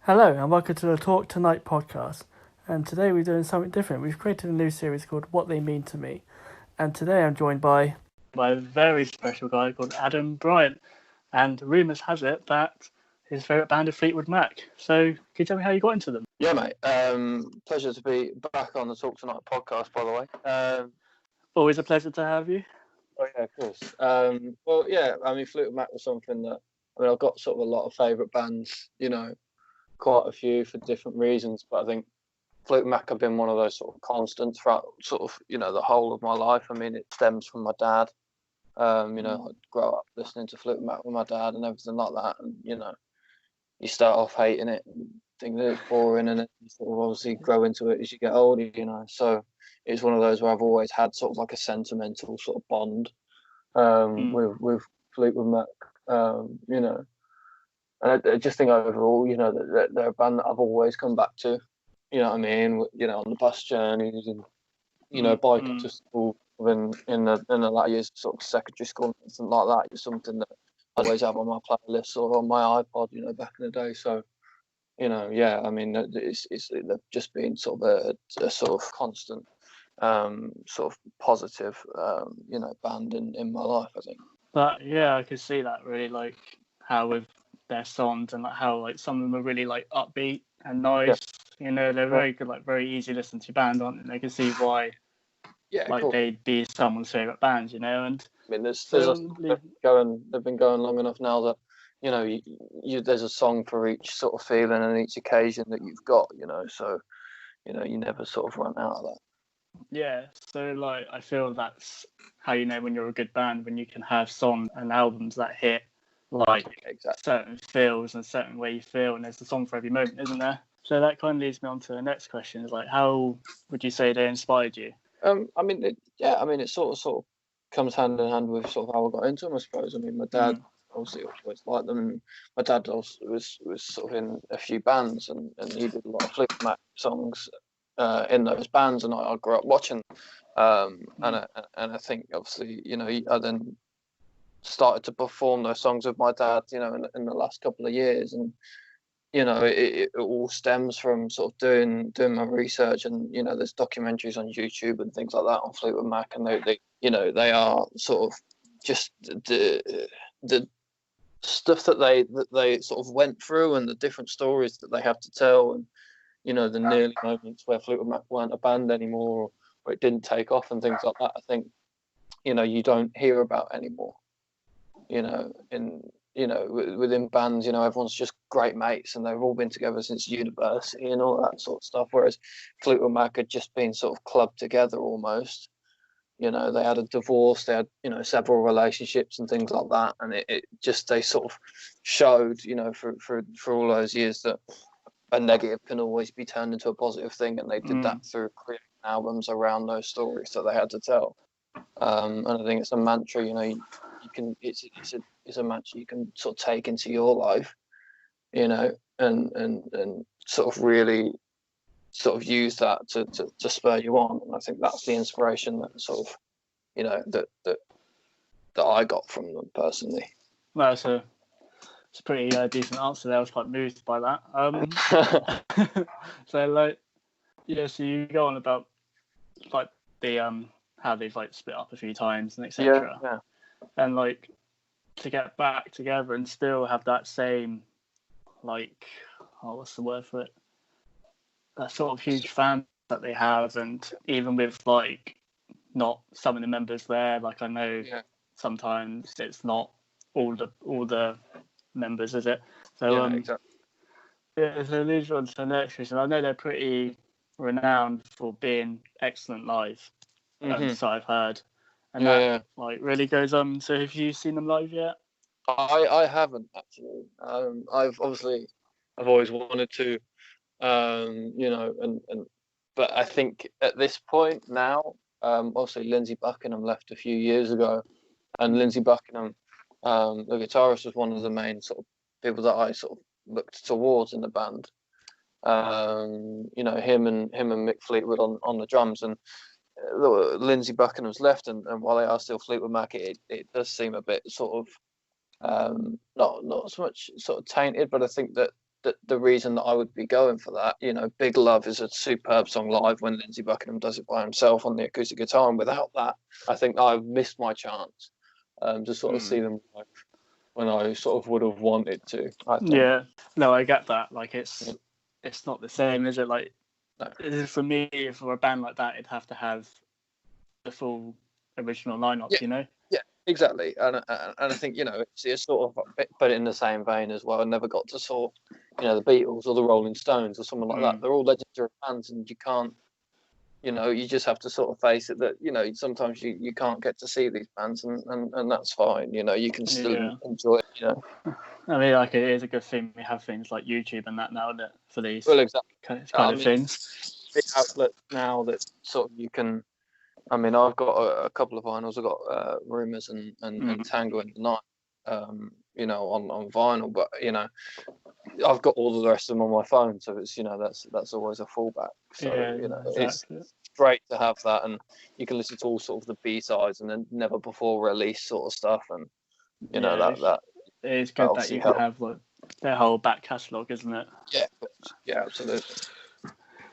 Hello and welcome to the Talk Tonight podcast. And today we're doing something different. We've created a new series called What They Mean to Me. And today I'm joined by a very special guy called Adam Bryant. And rumours has it that his favourite band is Fleetwood Mac. So can you tell me how you got into them? Yeah, mate. Pleasure to be back on the Talk Tonight podcast, by the way. Always a pleasure to have you. Oh, yeah, of course. Well, yeah, I mean, Fleetwood Mac was something that, I've got sort of a lot of favourite bands, quite a few for different reasons, but I think Fleetwood Mac have been one of those sort of constants throughout sort of, the whole of my life. I mean, it stems from my dad. I grow up listening to Fleetwood Mac with my dad and everything like that, and, you start off hating it and think that it's boring, and then you sort of obviously grow into it as you get older, So it's one of those where I've always had sort of like a sentimental sort of bond with Fleetwood Mac, And I just think overall, that they're a band that I've always come back to. You know what I mean? On the bus journeys and biking to school in the latter years, sort of secondary school and something like that. It's something that I always have on my playlist or on my iPod, back in the day. So, yeah, I mean, it's they've just been sort of a sort of constant, sort of positive, band in my life, I think. But yeah, I could see that really, like how with their songs and like how like some of them are really like upbeat and nice. Yeah. They're very good, like very easy to listen to band, aren't they? I can see why like cool. they'd be someone's favourite band, And I mean, they've been going long enough now that there's a song for each sort of feeling and each occasion that you've got, so you never sort of run out of that. Yeah, so like I feel that's how you know when you're a good band, when you can have songs and albums that hit like certain feels and a certain way you feel, and there's a song for every moment, isn't there? So that kind of leads me on to the next question: is like, how would you say they inspired you? I mean, it sort of comes hand in hand with sort of how I got into them, I suppose. I mean, my dad obviously always liked them, and my dad also was sort of in a few bands, and he did a lot of Fleetwood Mac songs in those bands, and I grew up watching. And I think obviously, I then started to perform those songs with my dad, in the last couple of years, and it all stems from sort of doing my research, and there's documentaries on YouTube and things like that on Fleetwood Mac, and they are sort of just the stuff that they sort of went through and the different stories that they have to tell, and the nearly moments where Fleetwood Mac weren't a band anymore, or it didn't take off and things like that. I think you don't hear about anymore. Within bands, everyone's just great mates and they've all been together since university and all that sort of stuff. Whereas Fleetwood Mac had just been sort of clubbed together almost. They had a divorce, they had, several relationships and things like that. And they sort of showed, for all those years that a negative can always be turned into a positive thing. And they did that through creating albums around those stories that they had to tell. And I think it's a mantra, it's a mantra you can sort of take into your life, and sort of really sort of use that to spur you on. And I think that's the inspiration that sort of, that I got from them personally. Well, it's a pretty decent answer there. I was quite moved by that. So like, yeah, so you go on about like the how they've like split up a few times and etc. Yeah. And like to get back together and still have that same like, what's the word for it? That sort of huge fan that they have, and even with like not some of the members there, like I know sometimes it's not all the members, is it? So exactly. Yeah, so leads on to the next question. I know they're pretty renowned for being excellent live, so I've heard. And that like really goes on. So have you seen them live yet? I haven't actually. I've always wanted to, but I think at this point now, obviously Lindsey Buckingham left a few years ago, and Lindsey Buckingham, the guitarist, was one of the main sort of people that I sort of looked towards in the band. Him and Mick Fleetwood on the drums, and Lindsey Buckingham's left, and while they are still Fleetwood Mac, it does seem a bit sort of not so much sort of tainted, but I think that the reason that I would be going for that. You know, Big Love is a superb song live when Lindsey Buckingham does it by himself on the acoustic guitar, and without that, I think I've missed my chance to sort of see them live when I sort of would have wanted to. I think. Yeah, no, I get that. Like, it's not the same, is it? Like, No. for me, for a band like that, it'd have to have the full original lineup, you know? Yeah, exactly. And I think, you know, it's sort of put it in the same vein as well. I never got to saw, you know, the Beatles or the Rolling Stones or someone like that. They're all legendary bands, and you can't, you know, you just have to sort of face it that, you know, sometimes you can't get to see these bands, and that's fine. You know, you can still enjoy it, you know. I mean, like, it is a good thing we have things like YouTube and that now, isn't it, for these exactly. kind of things. Big outlets now that sort of you can. I mean, I've got a couple of vinyls. I've got Rumours and Tango in the Night, you know, on vinyl. But you know, I've got all the rest of them on my phone, so it's, you know, that's always a fallback. So you know, exactly. It's great to have that, and you can listen to all sort of the B-sides and then never before release sort of stuff, and you know that it's good that you can have like their whole back catalogue, isn't it? Yeah, absolutely.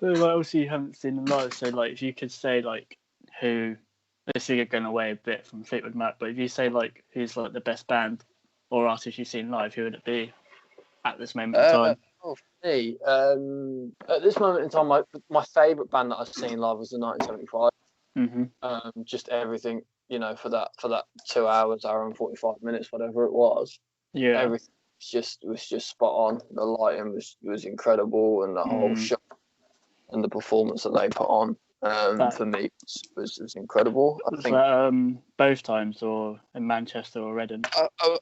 So, like, obviously you haven't seen them live, so like if you could say like who, this is going away a bit from Fleetwood Mac, but if you say like who's like the best band or artist you've seen live, who would it be at this moment in time? For me, at this moment in time, my favourite band that I've seen live was the 1975. Just everything, you know, for that 2 hours, hour and 45 minutes, whatever it was. Yeah, everything was just spot on. The lighting was incredible, and the whole show and the performance that they put on, for me was incredible. I think that, both times, or in Manchester or Reading.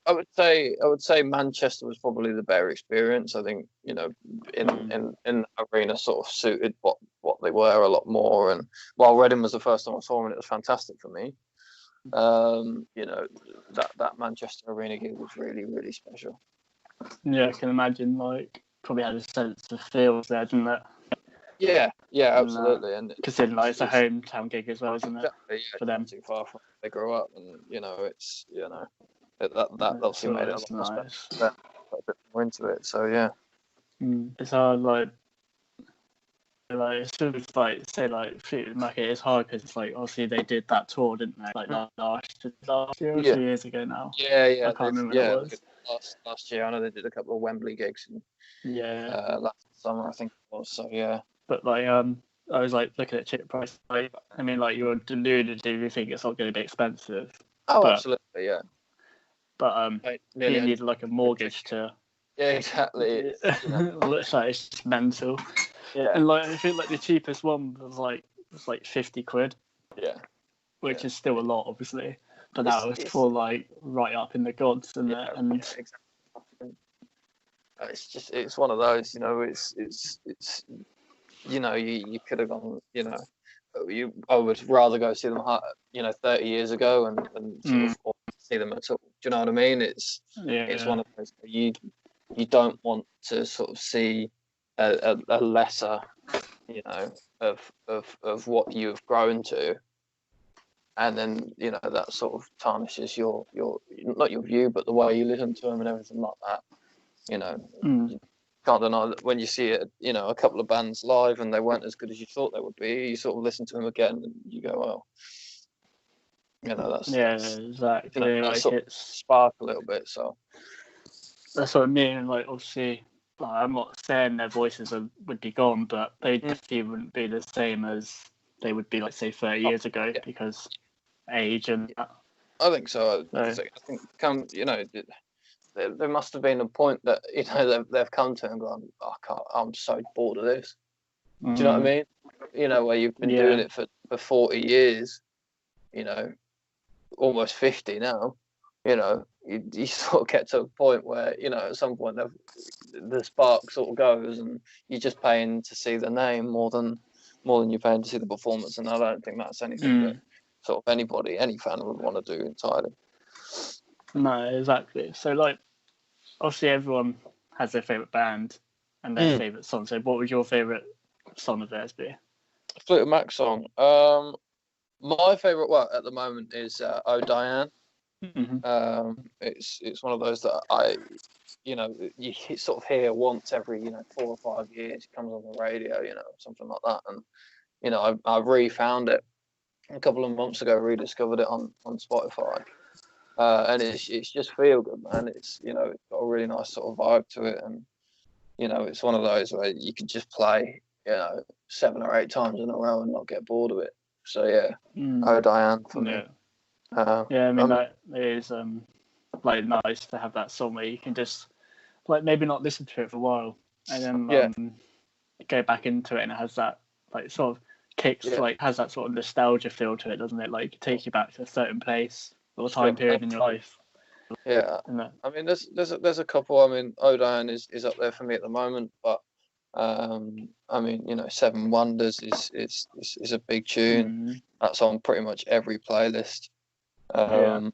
I would say Manchester was probably the better experience. I think, you know, in the arena sort of suited what they were a lot more. And while Reading was the first time I saw them, and it was fantastic for me. You know, that Manchester arena gig was really, really special. Yeah, I can imagine. Like, probably had a sense of feel there, didn't it? Yeah, absolutely. And considering like it's a hometown gig as well, isn't it? Exactly, yeah, for them, not too far from where they grew up, and you know, it's, you know, that obviously made it a lot nice. A bit more into it. So yeah, it's hard. Like it's sort of like, say like Fleetwood Mac, it's hard because it's like obviously they did that tour, didn't they? Like last year or 2 years ago now. Yeah. I can't remember when it was. Last year, I know they did a couple of Wembley gigs. Last summer, I think it was. So yeah. But like I was like looking at ticket price. Like, I mean, like you were deluded to you think it's not going to be expensive. Oh, absolutely, yeah. But you need like a mortgage to. Yeah, exactly. Looks like it's just mental. Yeah. And like I think like the cheapest one was like £50. Yeah. Which is still a lot, obviously. But that was for like right up in the gods, and exactly. It's one of those, you know. It's you know, you could have gone, you know, I would rather go see them, you know, 30 years ago and sort of see them at all. Do you know what I mean? It's one of those you don't want to sort of see a lesser, you know, of what you've grown to, and then, you know, that sort of tarnishes your not your view, but the way you listen to them and everything like that. You know, you can't deny that when you see it, you know, a couple of bands live and they weren't as good as you thought they would be, you sort of listen to them again and you go, well, you know, that's exactly. You know, like sort of spark a little bit. So that's what I mean. Like, obviously, like, I'm not saying their voices would be gone, but they definitely wouldn't be the same as they would be, like, say, 30 years ago, because age and. I think so. I think you know. There must have been a point that, you know, they've come to and gone, I'm so bored of this. Do you know what I mean? You know, where you've been doing it for 40 years, you know, almost 50 now, you know, you sort of get to a point where, you know, at some point the spark sort of goes and you're just paying to see the name more than you're paying to see the performance. And I don't think that's anything that sort of any fan would want to do entirely. No, exactly. So, like, obviously everyone has their favourite band and their favourite song. So what would your favourite song of theirs be? Fleetwood Mac song. My favourite, at the moment is Oh Diane. It's one of those that I, you sort of hear once every 4 or 5 years. It comes on the radio, something like that, and I refound it a couple of months ago, rediscovered it on Spotify, and it's just feel good, man. It's it's got a really nice sort of vibe to it, and it's one of those where you can just play 7 or 8 times in a row and not get bored of it. So yeah, Oh Diane for me. Yeah, I mean that is like nice to have that song where you can just like maybe not listen to it for a while and then go back into it, and it has that like sort of kicks like has that sort of nostalgia feel to it, doesn't it? Like take you back to a certain place or time period in your life. Yeah, I mean there's a couple. I mean Oh Diane is up there for me at the moment, but I mean Seven Wonders is a big tune. That's on pretty much every playlist. I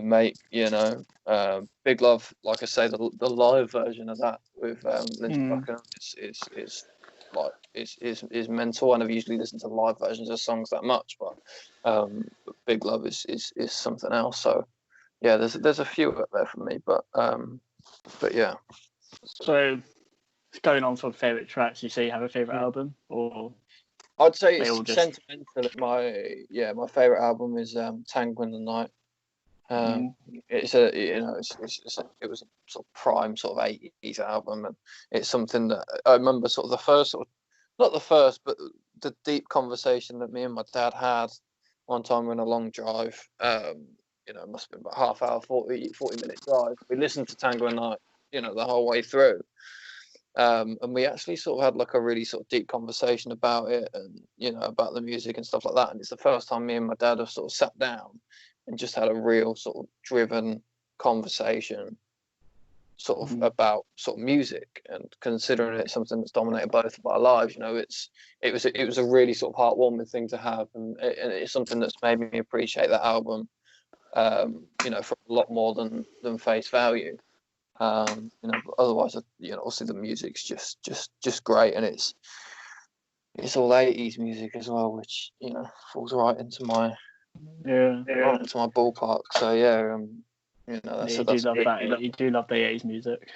Mate, Big Love, like I say, the live version of that with Lindsey Buckingham is mental. I never usually listen to live versions of songs that much, but Big Love is something else. So yeah, there's a few up there for me, but yeah. So going on from favorite tracks, you say you have a favorite album, or I'd say it's sentimental. My favorite album is Tango in the Night. It's it was a sort of prime sort of 80s album, and it's something that I remember sort of the first sort of, not the first, but the deep conversation that me and my dad had one time in a long drive. It must have been about half hour, 40-minute drive. We listened to Tango in the Night, the whole way through. And we actually sort of had like a really sort of deep conversation about it, and about the music and stuff like that. And it's the first time me and my dad have sort of sat down and just had a real sort of driven conversation sort of about sort of music, and considering it's something that's dominated both of our lives, it was a really sort of heartwarming thing to have, and it's something that's made me appreciate that album for a lot more than face value. But otherwise, obviously the music's just great, and it's all 80s music as well, which falls right into my into my ballpark. So yeah, you do love the 80s music.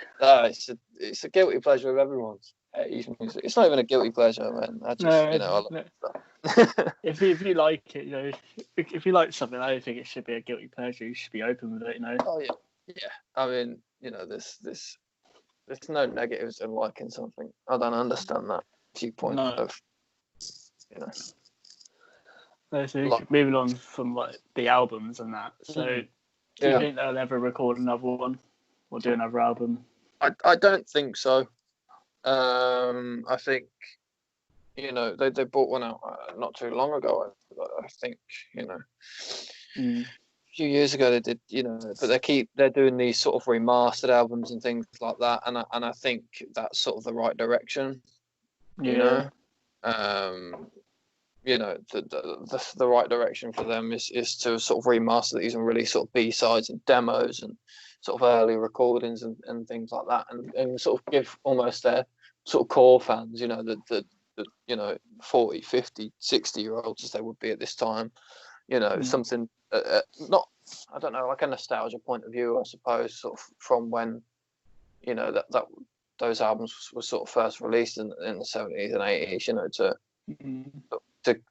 It's a guilty pleasure of everyone's 80s music. It's not even a guilty pleasure, man. I just I love stuff. if you like it, if you like something, I don't think it should be a guilty pleasure. You should be open with it, Oh yeah. I mean, there's no negatives in liking something. I don't understand that viewpoint of So moving on from like the albums and that. So do you think they'll ever record another one or do another album? I don't think so. I think they brought one out not too long ago. I think a few years ago they did, but they're doing these sort of remastered albums and things like that, and I think that's sort of the right direction. The right direction for them is to sort of remaster these and release sort of B-sides and demos and sort of early recordings and things like that, and sort of give almost their sort of core fans, the 40, 50, 60-year-olds as they would be at this time, something not, I don't know, like a nostalgia point of view, I suppose, sort of from when that those albums were sort of first released in the 70s and 80s,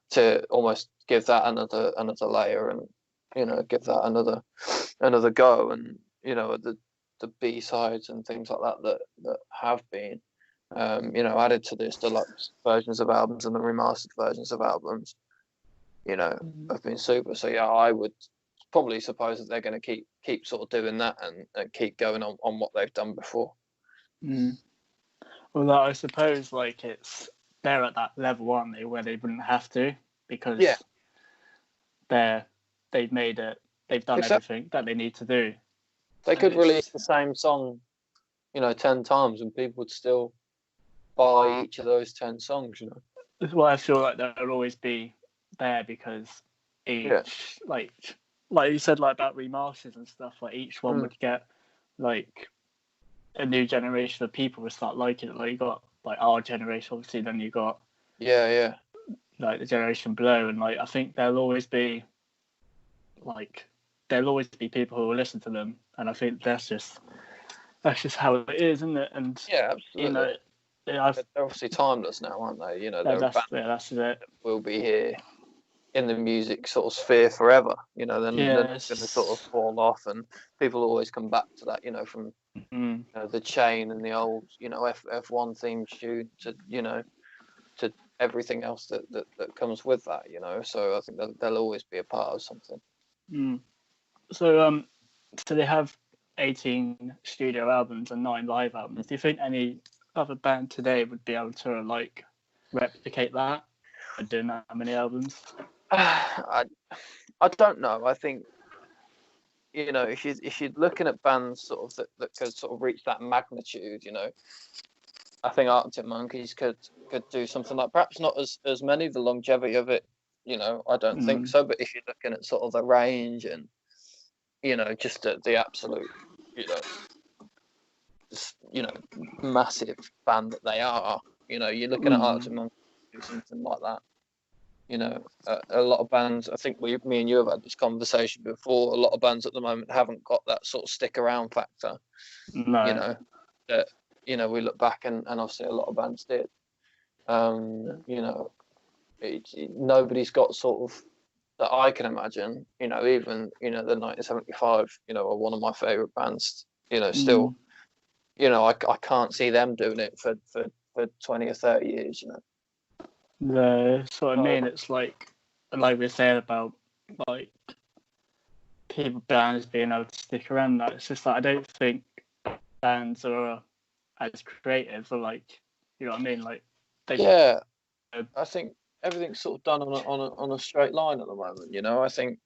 to almost give that another layer, and give that another go, and the B-sides and things like that have been added to this deluxe versions of albums and the remastered versions of albums have been super. So yeah, I would probably suppose that they're going to keep sort of doing that and keep going on what they've done before. Well, I suppose like they're at that level, aren't they, where they wouldn't have to, because they've made it, they've done everything that they need to do. They could release the same song 10 times and people would still buy each of those 10 songs. Well, I feel like they'll always be there, because each like you said, like about remasters and stuff, like each one would get like a new generation of people would start liking it. Like you got like our generation, obviously, then you got like the generation below, and like I think there'll always be like there'll always be people who will listen to them, and I think that's just how it is, isn't it? And Yeah, absolutely. they're obviously timeless now, aren't they? They're that's it. Will be here in the music sort of sphere forever. They're not going to sort of fall off, and people always come back to that. From the Chain and the old F1 theme tune to to everything else that comes with that. So I think they'll always be a part of something. So they have 18 studio albums and 9 live albums. Do you think any other band today would be able to like replicate that and doing that many albums? I don't know. I think if you're looking at bands sort of that could sort of reach that magnitude, I think Arctic Monkeys could do something like, perhaps not as many, the longevity of it, I don't think so. But if you're looking at sort of the range and just the absolute, massive band that they are, you're looking at Arctic Monkeys do something like that. A lot of bands, I think me and you have had this conversation before, a lot of bands at the moment haven't got that sort of stick around factor. No. That, we look back and obviously a lot of bands did. Nobody's got sort of, that I can imagine, even, the 1975, are one of my favourite bands, still, I can't see them doing it for 20 or 30 years, That's what I mean. It's like we said about like bands being able to stick around. That it's just like I don't think bands are as creative or like, you know what I mean. Like I think everything's sort of done on a straight line at the moment. I think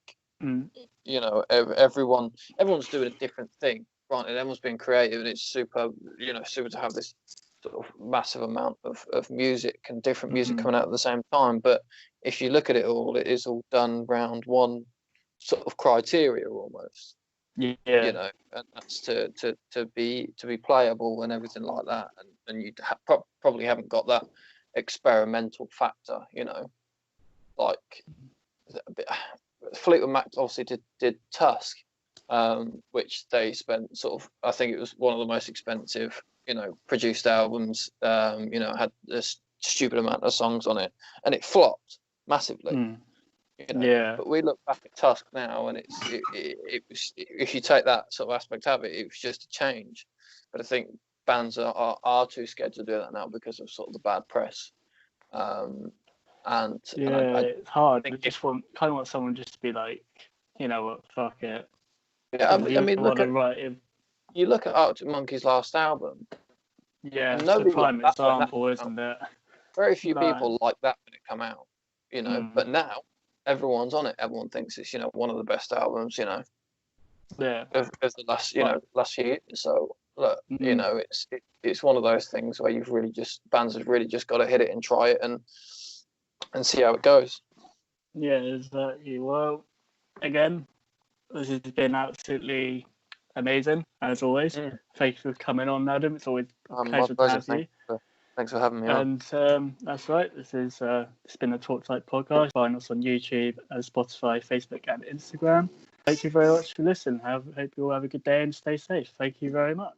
everyone's doing a different thing. Granted, everyone's being creative, and it's super to have this sort of massive amount of music and different music coming out at the same time. But if you look at it all, it is all done round one sort of criteria almost. Yeah. And that's to be playable and everything like that. And you probably haven't got that experimental factor. Like Fleetwood Mac obviously did Tusk, which they spent sort of, I think it was one of the most expensive produced albums, had this stupid amount of songs on it, and it flopped massively. But we look back at Tusk now, and it was, if you take that sort of aspect of it, it was just a change. But I think bands are too scared to do that now because of sort of the bad press. It's hard. I just kind of want someone just to be like, you know what, fuck it. Yeah, you look at Arctic Monkeys' last album. Yeah, it's a prime example, isn't it? Very few people like that when it come out, But now everyone's on it. Everyone thinks it's one of the best albums, of the last few years. So look, it's one of those things where bands have really just got to hit it and try it and see how it goes. Yeah, exactly. Well, again, this has been absolutely amazing, as always. Thank you for coming on, Adam. It's always a pleasure to have you. Thanks for having me on. And that's right. It's been the Talk Type podcast. Find us on YouTube, Spotify, Facebook, and Instagram. Thank you very much for listening. Hope you all have a good day and stay safe. Thank you very much.